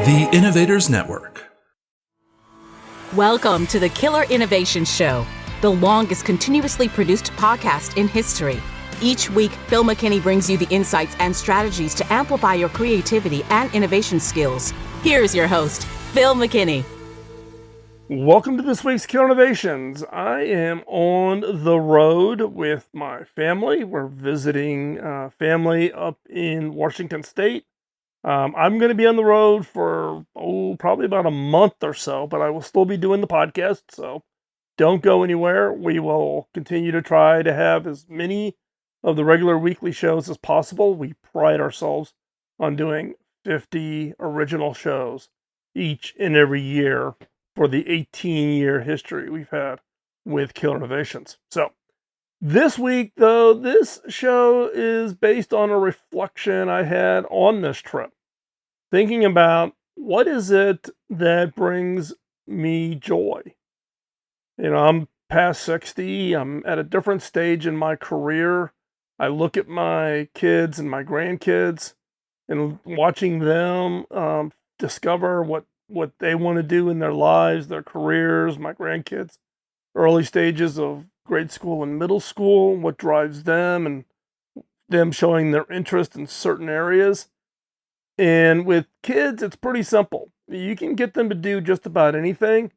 The Innovators Network. Welcome to the Killer Innovation Show, the longest continuously produced podcast in history. Each week, Phil McKinney brings you the insights and strategies to amplify your creativity and innovation skills. Here's your host, Phil McKinney. Welcome to this week's Killer Innovations. I am on the road with my family. We're visiting family up in Washington State. I'm going to be on the road for, probably about a month or so, but I will still be doing the podcast, so don't go anywhere. We will continue to try to have as many of the regular weekly shows as possible. We pride ourselves on doing 50 original shows each and every year for the 18-year history we've had with Killer Innovations. So this week, though, this show is based on a reflection I had on this trip. Thinking about what is it that brings me joy. You know, I'm past 60. I'm at a different stage in my career. I look at my kids and my grandkids and watching them discover what they want to do in their lives, their careers, my grandkids, early stages of grade school and middle school, what drives them and them showing their interest in certain areas. And with kids, it's pretty simple. You can get them to do just about anything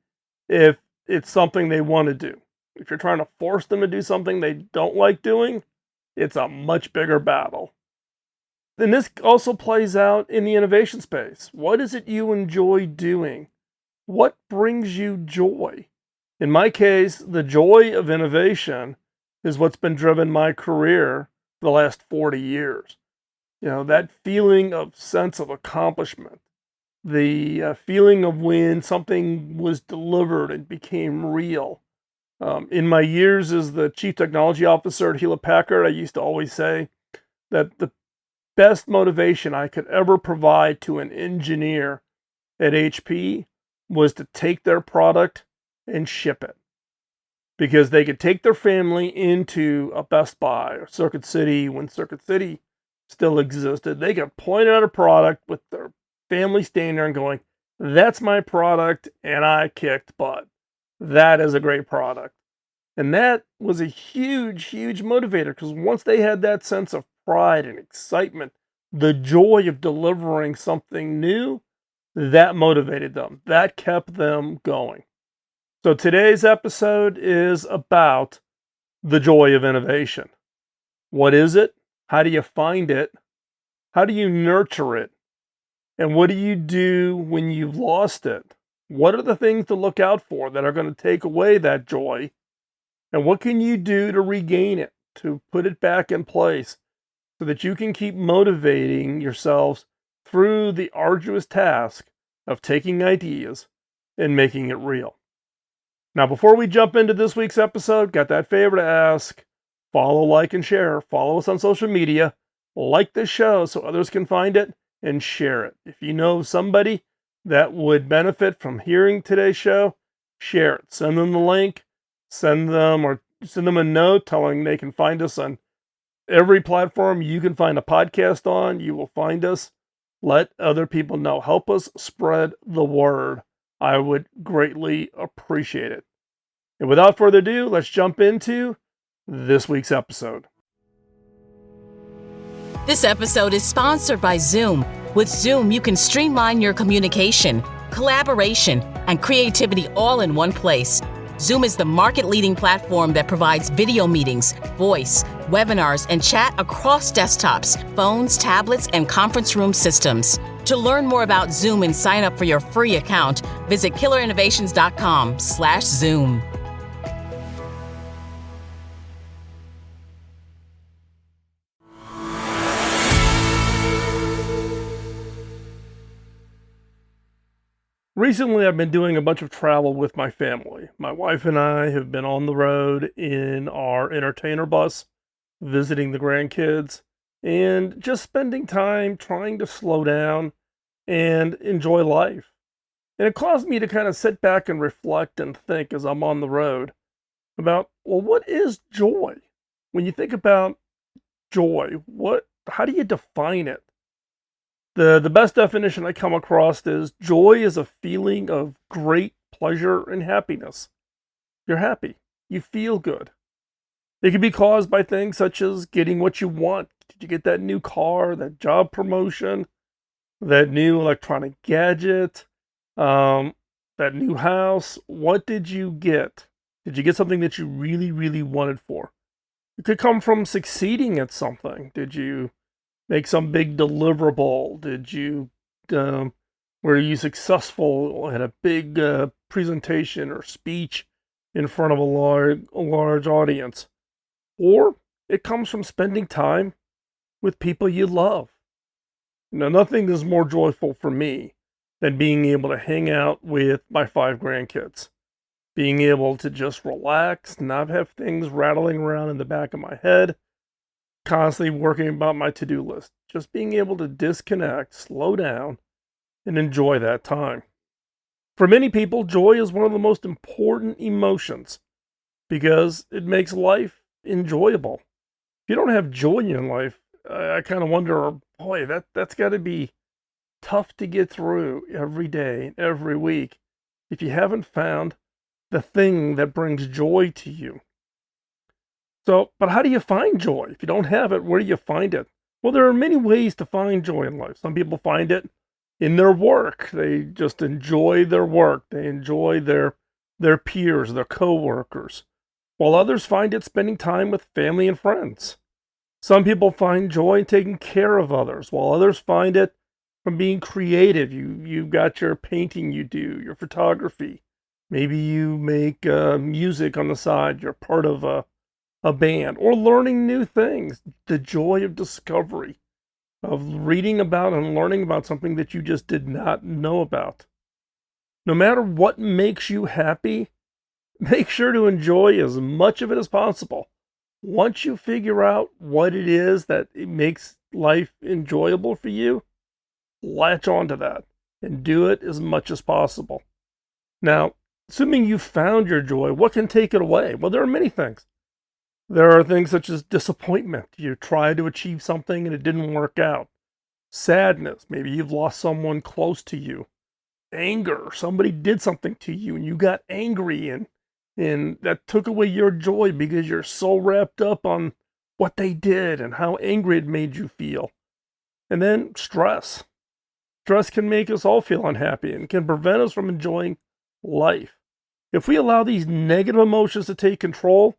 if it's something they want to do. If you're trying to force them to do something they don't like doing, it's a much bigger battle. And this also plays out in the innovation space. What is it you enjoy doing? What brings you joy? In my case, the joy of innovation is what's been driven my career for the last 40 years. You know, that feeling of sense of accomplishment, the feeling of when something was delivered and became real. In my years as the chief technology officer at Hewlett Packard, I used to always say that the best motivation I could ever provide to an engineer at HP was to take their product and ship it. Because they could take their family into a Best Buy or Circuit City when Circuit City still existed. They could point at a product with their family standing there and going, that's my product and I kicked butt. That is a great product. And that was a huge, huge motivator because once they had that sense of pride and excitement, the joy of delivering something new, that motivated them. That kept them going. So today's episode is about the joy of innovation. What is it? How do you find it? How do you nurture it? And what do you do when you've lost it? What are the things to look out for that are going to take away that joy? And what can you do to regain it, to put it back in place so that you can keep motivating yourselves through the arduous task of taking ideas and making it real? Now, before we jump into this week's episode, got that favor to ask. Follow, like, and share. Follow us on social media. Like this show so others can find it and share it. If you know somebody that would benefit from hearing today's show, share it. Send them the link. Send them a note telling they can find us on every platform you can find a podcast on. You will find us. Let other people know. Help us spread the word. I would greatly appreciate it. And without further ado, let's jump into this week's episode. This episode is sponsored by Zoom. With Zoom, you can streamline your communication, collaboration, and creativity all in one place. Zoom is the market-leading platform that provides video meetings, voice, webinars, and chat across desktops, phones, tablets, and conference room systems. To learn more about Zoom and sign up for your free account, visit killerinnovations.com/Zoom. Recently, I've been doing a bunch of travel with my family. My wife and I have been on the road in our entertainer bus, visiting the grandkids, and just spending time trying to slow down and enjoy life. And it caused me to kind of sit back and reflect and think as I'm on the road about, well, what is joy? When you think about joy, how do you define it? The best definition I come across is joy is a feeling of great pleasure and happiness. You're happy. You feel good. It can be caused by things such as getting what you want. Did you get that new car, that job promotion, that new electronic gadget, that new house? What did you get? Did you get something that you really, really wanted for? It could come from succeeding at something. Did you make some big deliverable? Did you, were you successful at a big presentation or speech in front of a large audience? Or it comes from spending time with people you love. Now, nothing is more joyful for me than being able to hang out with my 5 grandkids, being able to just relax, not have things rattling around in the back of my head, constantly working about my to-do list, just being able to disconnect, slow down, and enjoy that time. For many people, joy is one of the most important emotions because it makes life enjoyable. If you don't have joy in life, I kind of wonder, boy, that's got to be tough to get through every day, every week, if you haven't found the thing that brings joy to you. So, but how do you find joy? If you don't have it, where do you find it? Well, there are many ways to find joy in life. Some people find it in their work. They just enjoy their work. They enjoy their peers, their coworkers, while others find it spending time with family and friends. Some people find joy in taking care of others, while others find it from being creative. You've got your painting you do, your photography. Maybe you make music on the side. You're part of a band, or learning new things. The joy of discovery, of reading about and learning about something that you just did not know about. No matter what makes you happy, make sure to enjoy as much of it as possible. Once you figure out what it is that it makes life enjoyable for you, latch onto that and do it as much as possible. Now, assuming you found your joy, what can take it away? Well, there are many things. There are things such as disappointment. You tried to achieve something and it didn't work out. Sadness. Maybe you've lost someone close to you. Anger. Somebody did something to you and you got angry and that took away your joy because you're so wrapped up on what they did and how angry it made you feel. And then stress. Stress can make us all feel unhappy and can prevent us from enjoying life. If we allow these negative emotions to take control,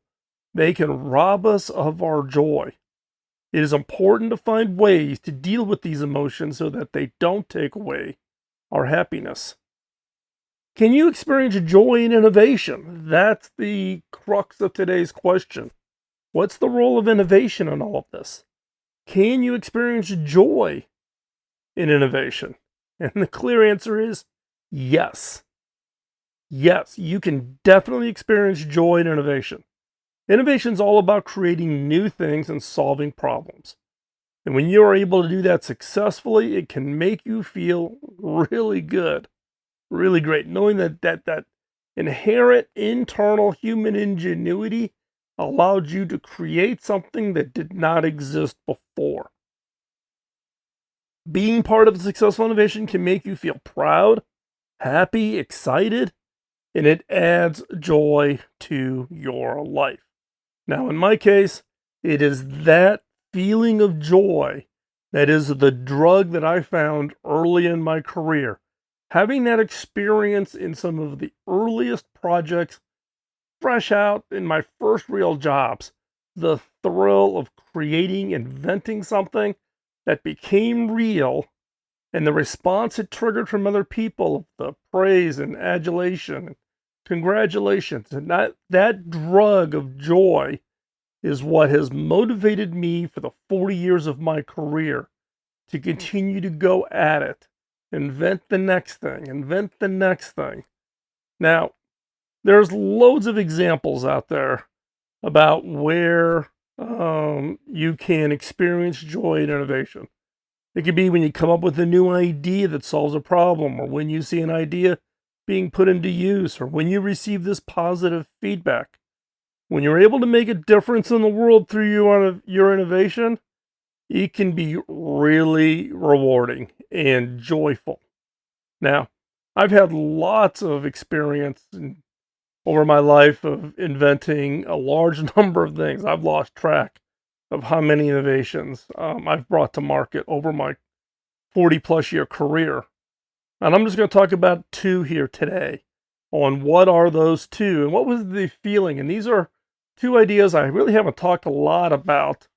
they can rob us of our joy. It is important to find ways to deal with these emotions so that they don't take away our happiness. Can you experience joy in innovation? That's the crux of today's question. What's the role of innovation in all of this? Can you experience joy in innovation? And the clear answer is yes. Yes, you can definitely experience joy in innovation. Innovation is all about creating new things and solving problems. And when you are able to do that successfully, it can make you feel really good, really great, knowing that inherent internal human ingenuity allowed you to create something that did not exist before. Being part of a successful innovation can make you feel proud, happy, excited, and it adds joy to your life. Now, in my case, it is that feeling of joy that is the drug that I found early in my career. Having that experience in some of the earliest projects, fresh out in my first real jobs, the thrill of creating, inventing something that became real, and the response it triggered from other people, the praise and adulation, congratulations, and that drug of joy is what has motivated me for the 40 years of my career to continue to go at it, invent the next thing. Now, there's loads of examples out there about where you can experience joy and innovation. It could be when you come up with a new idea that solves a problem, or when you see an idea being put into use, or when you receive this positive feedback. When you're able to make a difference in the world through your innovation, it can be really rewarding. and joyful. Now, I've had lots of experience over my life of inventing a large number of things. I've lost track of how many innovations I've brought to market over my 40 plus year career. And I'm just going to talk about two here today on what are those two and what was the feeling. And these are two ideas I really haven't talked a lot about,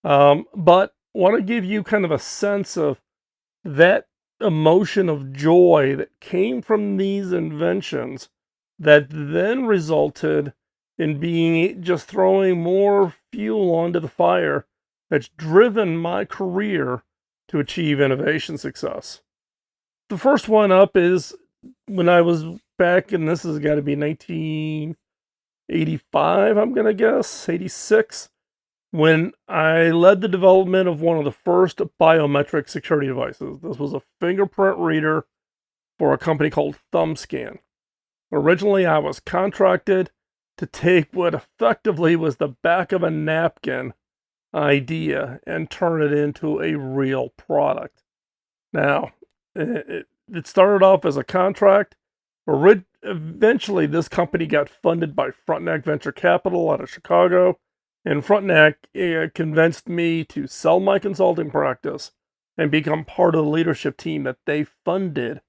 but want to give you kind of a sense of that emotion of joy that came from these inventions that then resulted in being just throwing more fuel onto the fire that's driven my career to achieve innovation success. The first one up is when I was back, and this has got to be 1985, I'm going to guess, 86, when I led the development of one of the first biometric security devices. This was a fingerprint reader for a company called ThumbScan. Originally, I was contracted to take what effectively was the back of a napkin idea and turn it into a real product. Now, it started off as a contract. Eventually, this company got funded by Frontenac Venture Capital out of Chicago, and Frontenac convinced me to sell my consulting practice and become part of the leadership team that they funded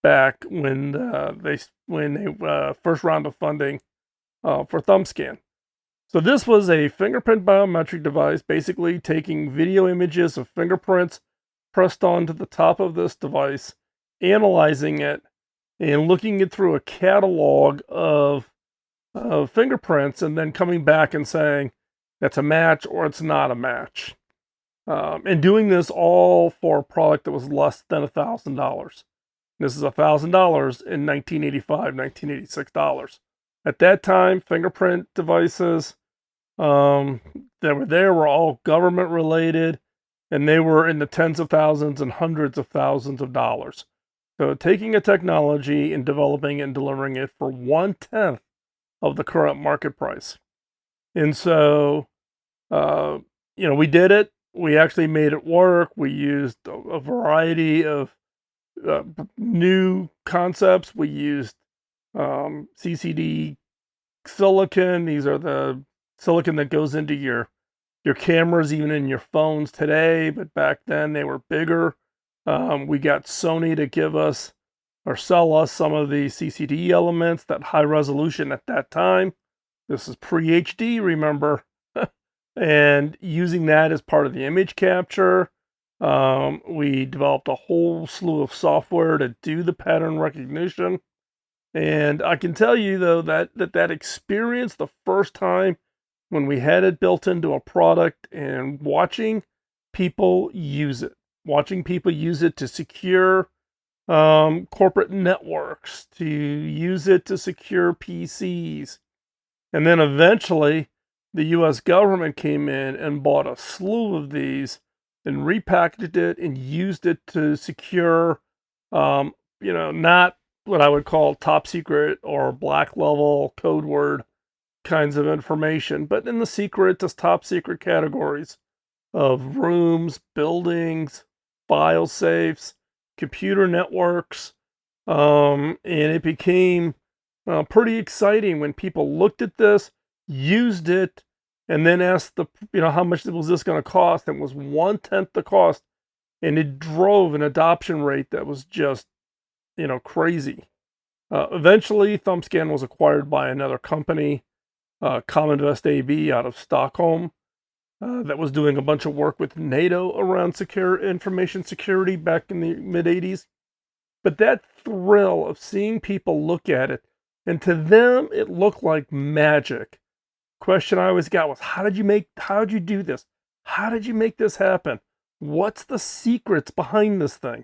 back when they first round of funding for ThumbScan. So this was a fingerprint biometric device, basically taking video images of fingerprints pressed onto the top of this device, analyzing it, and looking it through a catalog of fingerprints, and then coming back and saying that's a match or it's not a match. And doing this all for a product that was less than $1,000. This is $1,000 in 1985, $1986. At that time, fingerprint devices that were there were all government related, and they were in the tens of thousands and hundreds of thousands of dollars. So taking a technology and developing it and delivering it for 1/10 of the current market price. And so, we did it. We actually made it work. We used a variety of new concepts. We used CCD silicon. These are the silicon that goes into your cameras, even in your phones today, but back then they were bigger. We got Sony to give us or sell us some of the CCD elements, that high resolution at that time. This is pre-HD, remember? And using that as part of the image capture, we developed a whole slew of software to do the pattern recognition. And I can tell you, though, that experience the first time when we had it built into a product and watching people use it to secure corporate networks, to use it to secure PCs. And then eventually the US government came in and bought a slew of these and repackaged it and used it to secure, not what I would call top secret or black level code word kinds of information, but in the secret to top secret categories of rooms, buildings, file safes, computer networks. And it became pretty exciting when people looked at this, used it, and then asked how much was this going to cost? And it was 1/10 the cost. And it drove an adoption rate that was just, crazy. Eventually, ThumbScan was acquired by another company, Cominvest AB out of Stockholm, that was doing a bunch of work with NATO around secure information security back in the mid-'80s. But that thrill of seeing people look at it, and to them, it looked like magic. Question I always got was, how did you do this? How did you make this happen? What's the secrets behind this thing?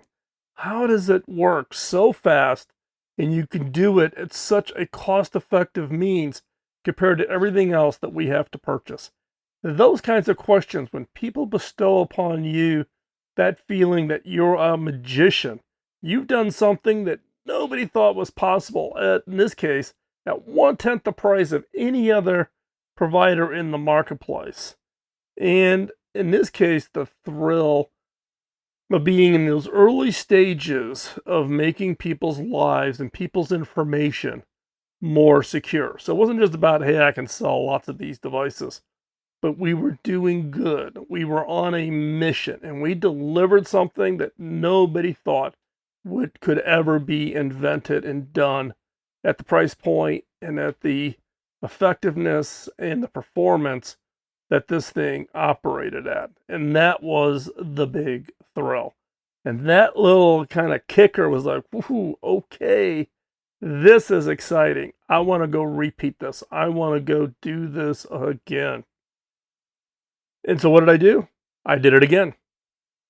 How does it work so fast and you can do it at such a cost-effective means compared to everything else that we have to purchase? Those kinds of questions, when people bestow upon you that feeling that you're a magician, you've done something that nobody thought was possible, in this case, at 1/10 the price of any other provider in the marketplace. And in this case, the thrill of being in those early stages of making people's lives and people's information more secure. So it wasn't just about, hey, I can sell lots of these devices, but we were doing good. We were on a mission, and we delivered something that nobody thought could ever be invented and done at the price point and at the effectiveness and the performance that this thing operated at. And that was the big thrill. And that little kind of kicker was like, whoo, okay, this is exciting. I want to go repeat this. I want to go do this again. And so what did I do? I did it again.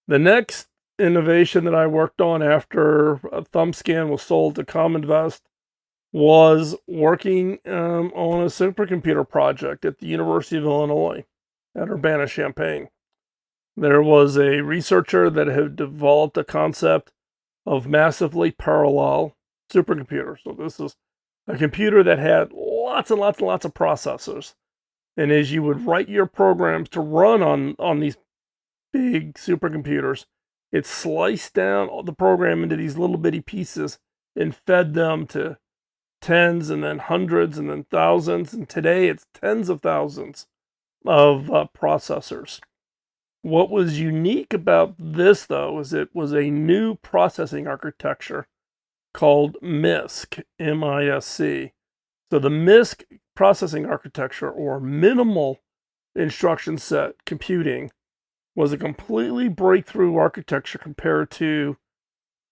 The next innovation that I worked on after ThumbScan was sold to ComInvest was working on a supercomputer project at the University of Illinois at Urbana-Champaign. There was a researcher that had developed a concept of massively parallel supercomputers. So this is a computer that had lots and lots and lots of processors. And as you would write your programs to run on these big supercomputers, it sliced down the program into these little bitty pieces and fed them to tens and then hundreds and then thousands. And today it's tens of thousands of processors. What was unique about this, though, is it was a new processing architecture called MISC, M-I-S-C. So the MISC processing architecture, or minimal instruction set computing, was a completely breakthrough architecture compared to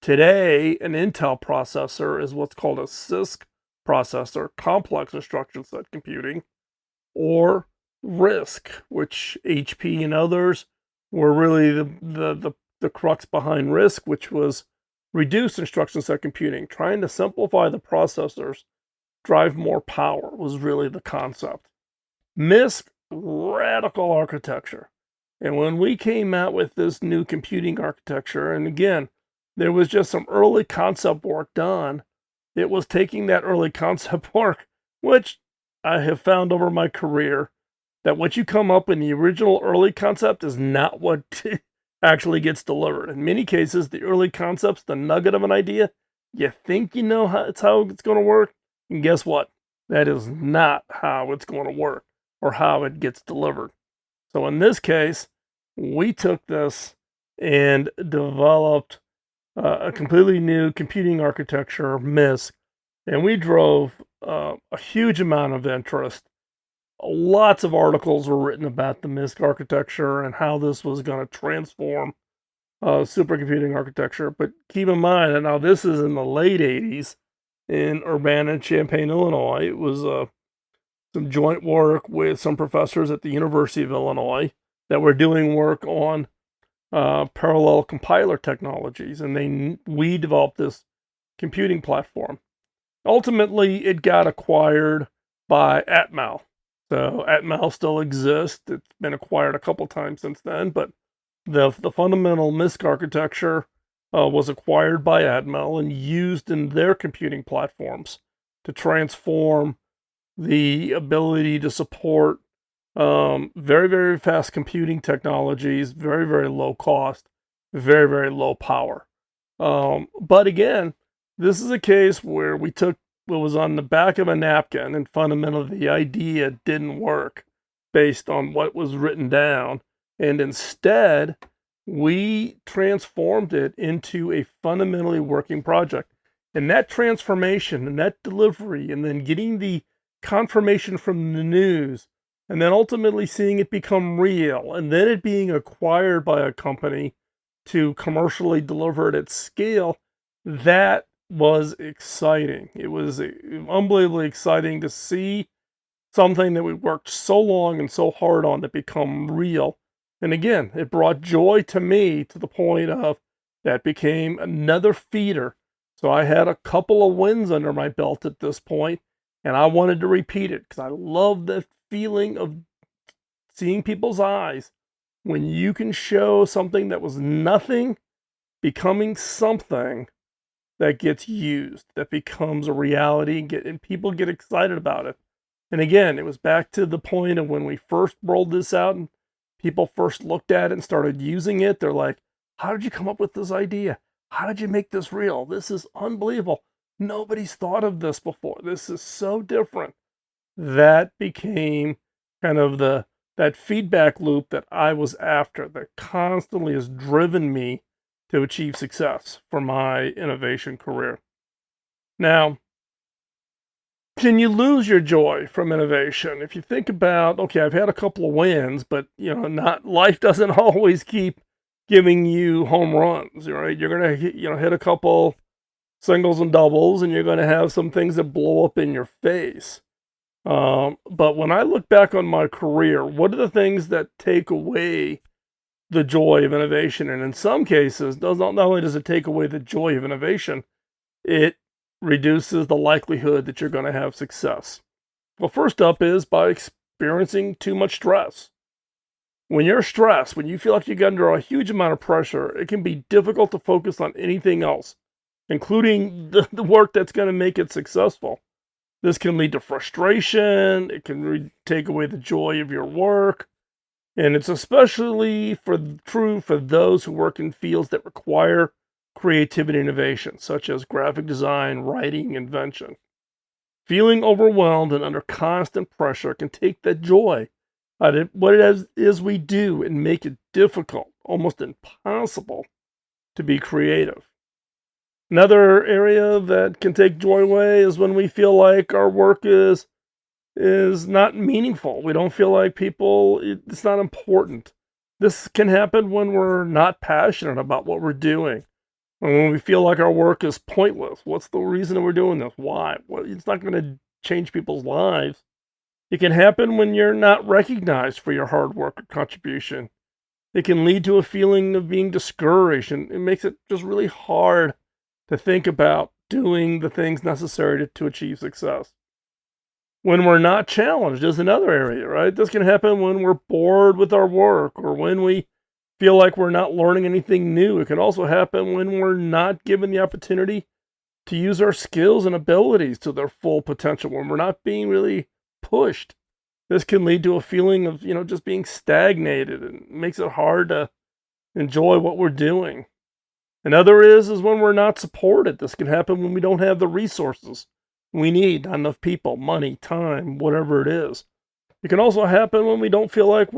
today. An Intel processor is what's called a CISC processor, complex instruction set computing, or RISC, which HP and others were really the crux behind RISC, which was reduced instruction set computing. Trying to simplify the processors, drive more power was really the concept. MISC, radical architecture. And when we came out with this new computing architecture, and again, there was just some early concept work done, it was taking that early concept work, which I have found over my career, that what you come up in the original early concept is not what actually gets delivered. In many cases, the early concepts, the nugget of an idea, you think you know how it's going to work, and guess what? That is not how it's going to work or how it gets delivered. So in this case, we took this and developed a completely new computing architecture, MISC, and we drove a huge amount of interest. Lots of articles were written about the MISC architecture and how this was going to transform supercomputing architecture. But keep in mind that now this is in the late 80s in Urbana-Champaign, Illinois. It was some joint work with some professors at the University of Illinois that were doing work on parallel compiler technologies, and we developed this computing platform. Ultimately, it got acquired by Atmel. So Atmel still exists. It's been acquired a couple times since then, but the fundamental MISC architecture was acquired by Atmel and used in their computing platforms to transform the ability to support very, very fast computing technologies, very, very low cost, very, very low power. But again, this is a case where we took what was on the back of a napkin, and fundamentally the idea didn't work based on what was written down, and instead we transformed it into a fundamentally working project. And that transformation and that delivery, and then getting the confirmation from the news, and then ultimately seeing it become real, and then it being acquired by a company to commercially deliver it at scale, that was exciting. It was unbelievably exciting to see something that we worked so long and so hard on to become real. And again, it brought joy to me to the point of that became another feeder. So I had a couple of wins under my belt at this point, and I wanted to repeat it because I love the feeling of seeing people's eyes when you can show something that was nothing becoming something that gets used, that becomes a reality, and people get excited about it. And again, it was back to the point of when we first rolled this out and people first looked at it and started using it. They're like, How did you come up with this idea? How did you make this real? This is unbelievable. Nobody's thought of this before. This is so different. That became kind of that feedback loop that I was after, that constantly has driven me to achieve success for my innovation career. Now, can you lose your joy from innovation? If you think about, okay, I've had a couple of wins, but not life doesn't always keep giving you home runs, right? You're gonna hit a couple singles and doubles, and you're gonna have some things that blow up in your face. But when I look back on my career, what are the things that take away the joy of innovation? And in some cases, not only does it take away the joy of innovation, it reduces the likelihood that you're going to have success. Well, first up is by experiencing too much stress. When you're stressed, when you feel like you get under a huge amount of pressure, it can be difficult to focus on anything else, including the work that's going to make it successful. This can lead to frustration. It can take away the joy of your work. And it's especially true for those who work in fields that require creativity and innovation, such as graphic design, writing, invention. Feeling overwhelmed and under constant pressure can take the joy out of what it is we do and make it difficult, almost impossible, to be creative. Another area that can take joy away is when we feel like our work is not meaningful. We don't feel like it's not important. This can happen when we're not passionate about what we're doing. When we feel like our work is pointless. What's the reason that we're doing this? Why? Well, it's not going to change people's lives. It can happen when you're not recognized for your hard work or contribution. It can lead to a feeling of being discouraged, and it makes it just really hard to think about doing the things necessary to achieve success. When we're not challenged is another area, right? This can happen when we're bored with our work or when we feel like we're not learning anything new. It can also happen when we're not given the opportunity to use our skills and abilities to their full potential, when we're not being really pushed. This can lead to a feeling of, just being stagnated, and makes it hard to enjoy what we're doing. Another is when we're not supported. This can happen when we don't have the resources we need, not enough people, money, time, whatever it is. It can also happen when we don't feel like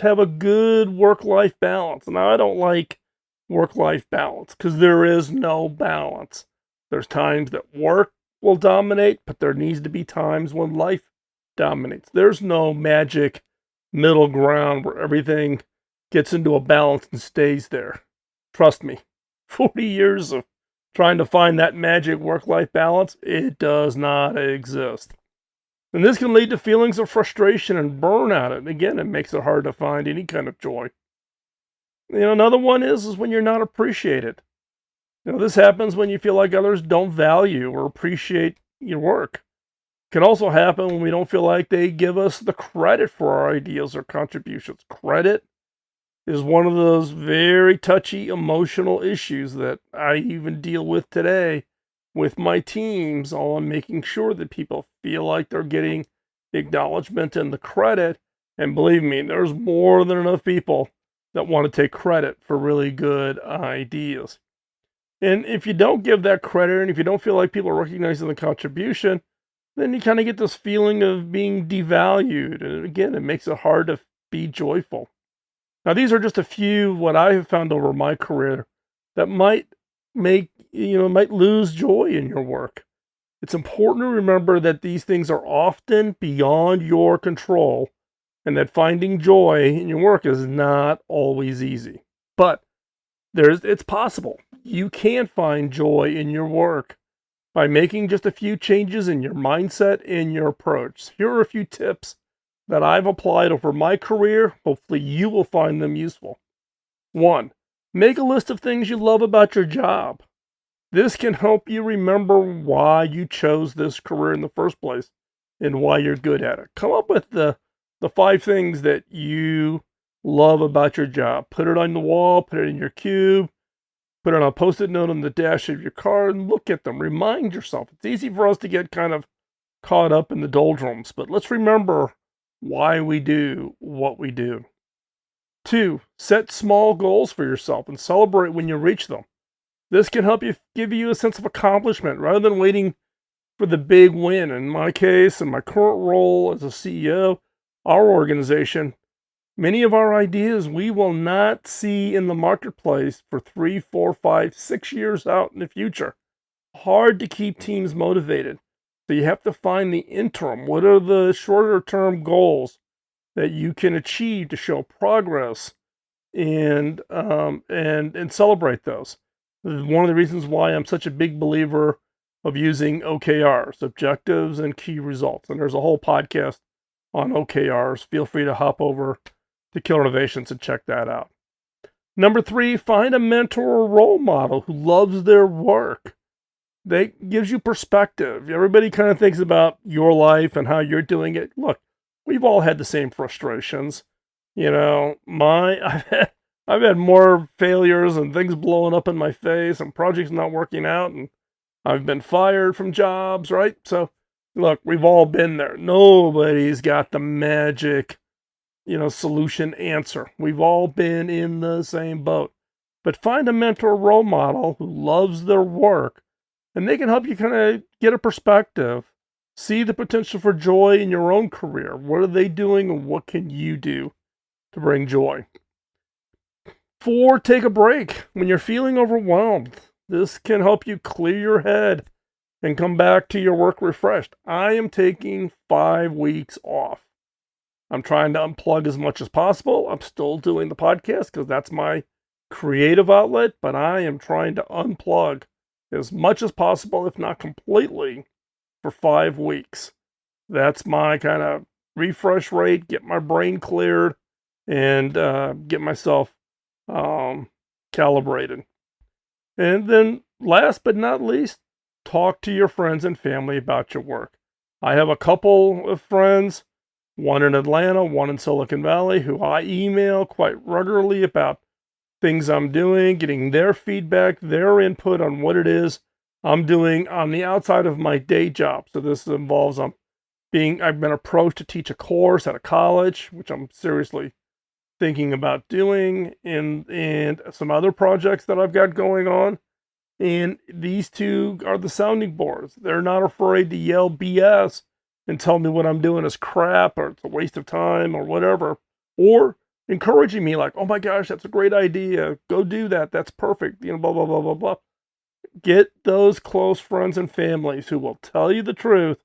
have a good work-life balance. Now, I don't like work-life balance because there is no balance. There's times that work will dominate, but there needs to be times when life dominates. There's no magic middle ground where everything gets into a balance and stays there. Trust me, 40 years of trying to find that magic work-life balance, it does not exist. And this can lead to feelings of frustration and burnout. And again, it makes it hard to find any kind of joy. Another one is when you're not appreciated. This happens when you feel like others don't value or appreciate your work. It can also happen when we don't feel like they give us the credit for our ideas or contributions. Credit is one of those very touchy emotional issues that I even deal with today with my teams on making sure that people feel like they're getting the acknowledgement and the credit. And believe me, there's more than enough people that want to take credit for really good ideas. And if you don't give that credit, and if you don't feel like people are recognizing the contribution, then you kind of get this feeling of being devalued. And again, it makes it hard to be joyful. Now, these are just a few what I have found over my career that might lose joy in your work. It's important to remember that these things are often beyond your control, and that finding joy in your work is not always easy. But it's possible. You can find joy in your work by making just a few changes in your mindset and your approach. Here are a few tips that I've applied over my career. Hopefully you will find them useful. 1, make a list of things you love about your job. This can help you remember why you chose this career in the first place and why you're good at it. Come up with the 5 things that you love about your job. Put it on the wall, put it in your cube, put it on a Post-it note on the dash of your car, and look at them. Remind yourself. It's easy for us to get kind of caught up in the doldrums, but let's remember why we do what we do. 2, set small goals for yourself and celebrate when you reach them. This can help you give you a sense of accomplishment rather than waiting for the big win. In my case, in my current role as a CEO, our organization, many of our ideas we will not see in the marketplace for 3, 4, 5, 6 years out in the future. Hard to keep teams motivated. So you have to find the interim. What are the shorter term goals that you can achieve to show progress and celebrate those? This is one of the reasons why I'm such a big believer of using OKRs, objectives and key results. And there's a whole podcast on OKRs. Feel free to hop over to Killer Innovations and check that out. Number 3, find a mentor or role model who loves their work. That gives you perspective. Everybody kind of thinks about your life and how you're doing it. Look, we've all had the same frustrations. I've had more failures and things blowing up in my face and projects not working out, and I've been fired from jobs, right? So, look, we've all been there. Nobody's got the magic, solution answer. We've all been in the same boat. But find a mentor role model who loves their work, and they can help you kind of get a perspective, see the potential for joy in your own career. What are they doing and what can you do to bring joy? 4, take a break when you're feeling overwhelmed. This can help you clear your head and come back to your work refreshed. I am taking 5 weeks off. I'm trying to unplug as much as possible. I'm still doing the podcast because that's my creative outlet, but I am trying to unplug as much as possible, if not completely, for 5 weeks. That's my kind of refresh rate, get my brain cleared, and get myself calibrated. And then last but not least, talk to your friends and family about your work. I have a couple of friends, one in Atlanta, one in Silicon Valley, who I email quite regularly about things I'm doing, getting their feedback, their input on what it is I'm doing on the outside of my day job. So this involves I've been approached to teach a course at a college, which I'm seriously thinking about doing, and some other projects that I've got going on. And these two are the sounding boards. They're not afraid to yell BS and tell me what I'm doing is crap or it's a waste of time or whatever, or encouraging me like, oh my gosh, that's a great idea. Go do that. That's perfect. Blah, blah, blah, blah, blah. Get those close friends and families who will tell you the truth,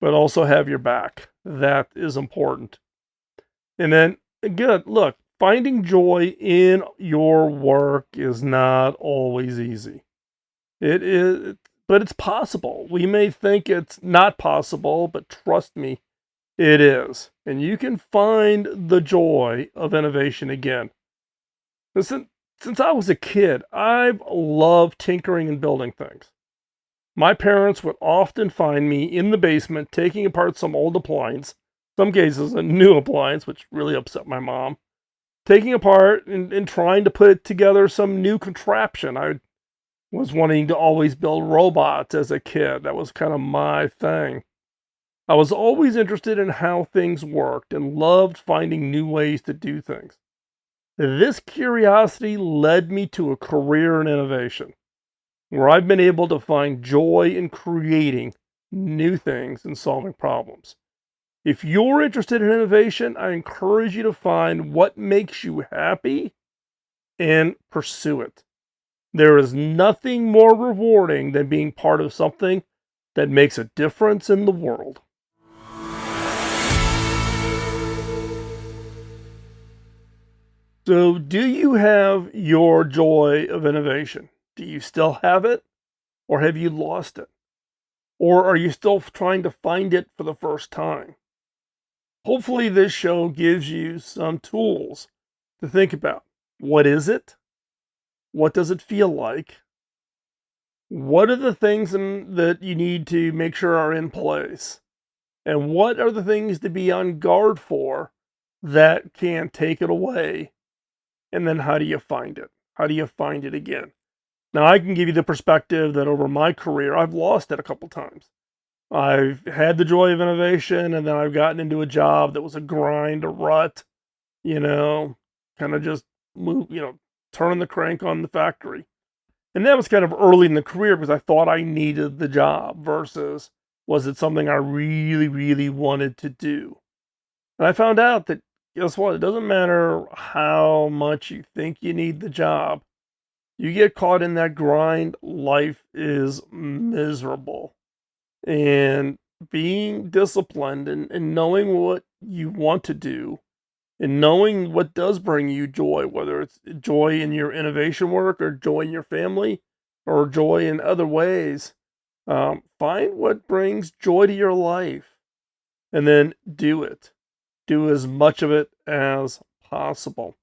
but also have your back. That is important. And then, again, look, finding joy in your work is not always easy. It is, but it's possible. We may think it's not possible, but trust me, it is. And you can find the joy of innovation again. Listen, since I was a kid, I've loved tinkering and building things. My parents would often find me in the basement taking apart some old appliance, some cases a new appliance, which really upset my mom, taking apart and trying to put together some new contraption. I was wanting to always build robots as a kid. That was kind of my thing. I was always interested in how things worked and loved finding new ways to do things. This curiosity led me to a career in innovation, where I've been able to find joy in creating new things and solving problems. If you're interested in innovation, I encourage you to find what makes you happy and pursue it. There is nothing more rewarding than being part of something that makes a difference in the world. So, do you have your joy of innovation? Do you still have it? Or have you lost it? Or are you still trying to find it for the first time? Hopefully, this show gives you some tools to think about. What is it? What does it feel like? What are the things that you need to make sure are in place? And what are the things to be on guard for that can take it away? And then how do you find it? How do you find it again? Now, I can give you the perspective that over my career, I've lost it a couple times. I've had the joy of innovation, and then I've gotten into a job that was a grind, a rut, you know, kind of just move, turning the crank on the factory. And that was kind of early in the career because I thought I needed the job versus was it something I really, really wanted to do. And I found out that, guess what? It doesn't matter how much you think you need the job. You get caught in that grind, life is miserable. And being disciplined and knowing what you want to do and knowing what does bring you joy, whether it's joy in your innovation work or joy in your family or joy in other ways, find what brings joy to your life and then do it. Do as much of it as possible.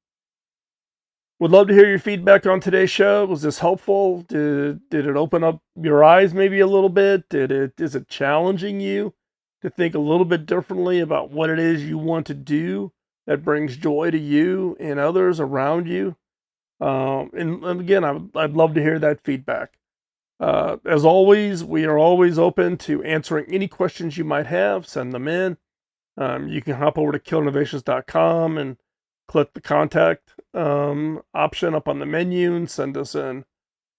Would love to hear your feedback on today's show. Was this helpful? Did it open up your eyes maybe a little bit? Is it challenging you to think a little bit differently about what it is you want to do that brings joy to you and others around you? And again, I'd love to hear that feedback. As always, we are always open to answering any questions you might have. Send them in. You can hop over to killerinnovations.com and click the contact option up on the menu and send us in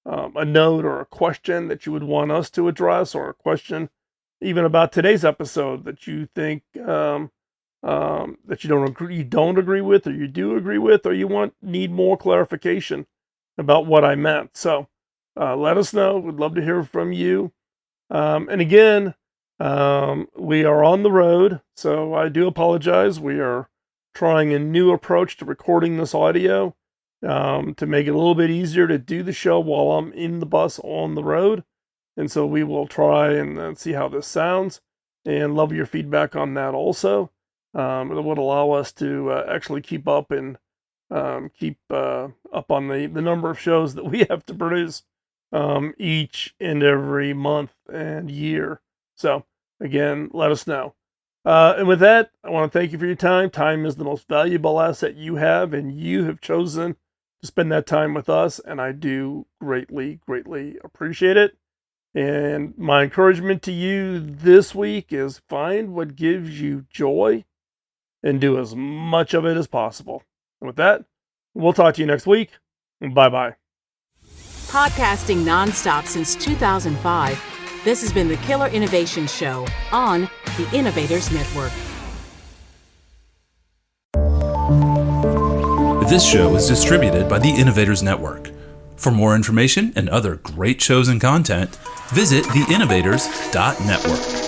a note or a question that you would want us to address, or a question even about today's episode that you think that you don't agree with, or you do agree with, or you need more clarification about what I meant. So let us know. We'd love to hear from you. And again, we are on the road, so I do apologize. We are trying a new approach to recording this audio to make it a little bit easier to do the show while I'm in the bus on the road. And so we will try and see how this sounds, and love your feedback on that also. It would allow us to actually keep up and keep up on the number of shows that we have to produce each and every month and year. So again, let us know. And with that, I want to thank you for your time. Time is the most valuable asset you have, and you have chosen to spend that time with us, and I do greatly, greatly appreciate it. And my encouragement to you this week is find what gives you joy and do as much of it as possible. And with that, we'll talk to you next week. Bye-bye. Podcasting nonstop since 2005, this has been the Killer Innovation Show on the Innovators Network. This show is distributed by the Innovators Network. For more information and other great shows and content, visit theinnovators.network.